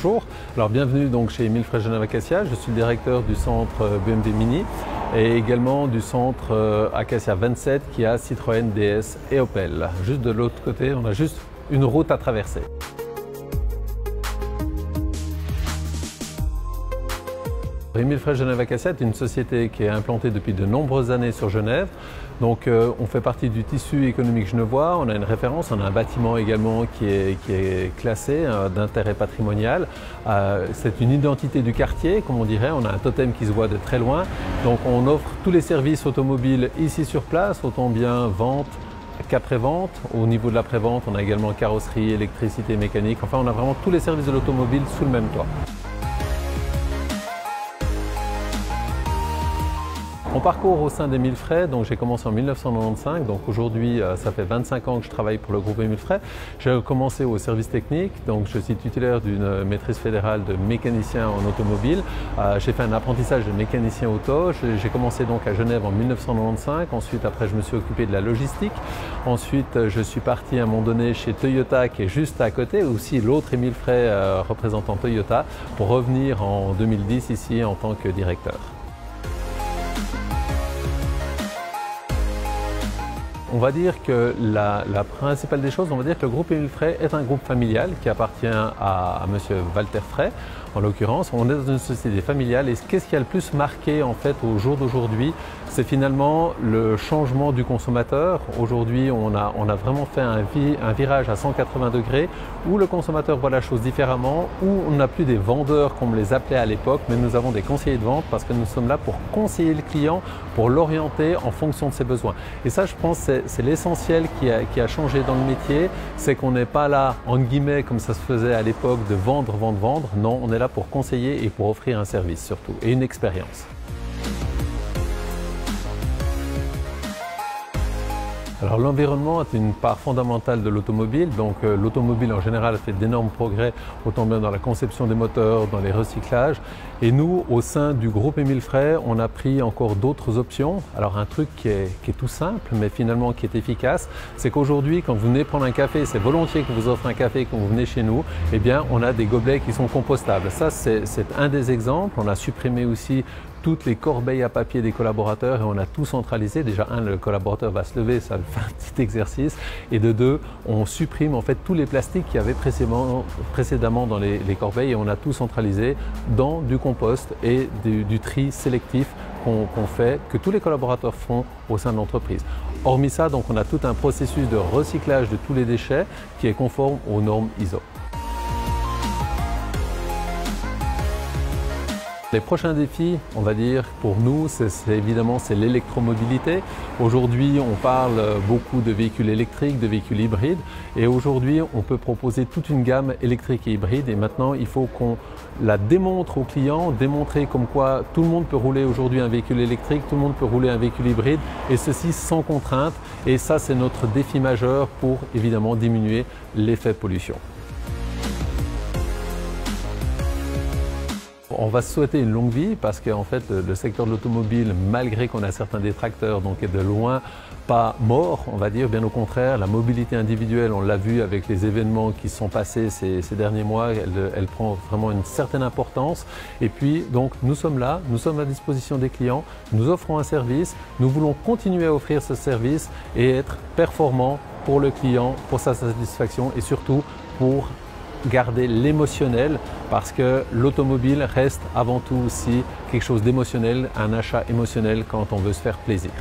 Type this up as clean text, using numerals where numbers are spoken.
Bonjour, alors bienvenue donc chez Émile Frey Genève Acacia. Je suis le directeur du centre BMW Mini et également du centre Acacia 27 qui a Citroën, DS et Opel. Juste de l'autre côté, on a juste une route à traverser. Émile Frey Genève Acacia est une société qui est implantée depuis de nombreuses années sur Genève. Donc on fait partie du tissu économique genevois, on a une référence, on a un bâtiment également qui est classé d'intérêt patrimonial. C'est une identité du quartier, comme on dirait, on a un totem qui se voit de très loin. Donc on offre tous les services automobiles ici sur place, autant bien vente qu'après-vente. Au niveau de l'après-vente, on a également carrosserie, électricité, mécanique. Enfin, on a vraiment tous les services de l'automobile sous le même toit. Mon parcours au sein d'Émile Frey, donc j'ai commencé en 1995, donc aujourd'hui ça fait 25 ans que je travaille pour le groupe Émile Frey. J'ai commencé au service technique, donc je suis titulaire d'une maîtrise fédérale de mécanicien en automobile. J'ai fait un apprentissage de mécanicien auto. J'ai commencé donc à Genève en 1995, ensuite après je me suis occupé de la logistique. Ensuite je suis parti à un moment donné chez Toyota qui est juste à côté, aussi l'autre Émile Frey représentant Toyota, pour revenir en 2010 ici en tant que directeur. On va dire que la principale des choses, on va dire que le groupe Émile Frey est un groupe familial qui appartient à M. Walter Frey. En l'occurrence, on est dans une société familiale et qu'est-ce qui a le plus marqué en fait au jour d'aujourd'hui, c'est finalement le changement du consommateur. Aujourd'hui, on a vraiment fait un virage à 180 degrés où le consommateur voit la chose différemment, où on n'a plus des vendeurs comme on les appelait à l'époque, mais nous avons des conseillers de vente parce que nous sommes là pour conseiller le client, pour l'orienter en fonction de ses besoins. Et ça, je pense, c'est l'essentiel qui a changé dans le métier, c'est qu'on n'est pas là, entre guillemets, comme ça se faisait à l'époque, de vendre, vendre, vendre. Non, on est là pour conseiller et pour offrir un service surtout, et une expérience. Alors l'environnement est une part fondamentale de l'automobile, donc l'automobile en général fait d'énormes progrès, autant bien dans la conception des moteurs, dans les recyclages. Et nous, au sein du groupe Émile Frey, on a pris encore d'autres options. Alors un truc qui est tout simple, mais finalement qui est efficace, c'est qu'aujourd'hui, quand vous venez prendre un café, c'est volontiers que vous offre un café quand vous venez chez nous, eh bien on a des gobelets qui sont compostables. Ça, c'est un des exemples. On a supprimé aussi toutes les corbeilles à papier des collaborateurs et on a tout centralisé. Déjà, le collaborateur va se lever, ça fait un petit exercice. Et de deux, on supprime en fait tous les plastiques qu'il y avait précédemment dans les corbeilles et on a tout centralisé dans du compost et du tri sélectif qu'on fait, que tous les collaborateurs font au sein de l'entreprise. Hormis ça, donc on a tout un processus de recyclage de tous les déchets qui est conforme aux normes ISO. Les prochains défis, on va dire, pour nous, c'est évidemment l'électromobilité. Aujourd'hui, on parle beaucoup de véhicules électriques, de véhicules hybrides. Et aujourd'hui, on peut proposer toute une gamme électrique et hybride. Et maintenant, il faut qu'on la démontre aux clients, démontrer comme quoi tout le monde peut rouler aujourd'hui un véhicule électrique, tout le monde peut rouler un véhicule hybride, et ceci sans contrainte. Et ça, c'est notre défi majeur pour, évidemment, diminuer l'effet pollution. On va se souhaiter une longue vie parce qu'en fait le secteur de l'automobile, malgré qu'on a certains détracteurs, donc est de loin pas mort, on va dire, bien au contraire. La mobilité individuelle, on l'a vu avec les événements qui se sont passés ces derniers mois, elle prend vraiment une certaine importance. Et puis donc nous sommes là, nous sommes à disposition des clients, nous offrons un service, nous voulons continuer à offrir ce service et être performants pour le client, pour sa satisfaction et surtout pour garder l'émotionnel parce que l'automobile reste avant tout aussi quelque chose d'émotionnel, un achat émotionnel quand on veut se faire plaisir.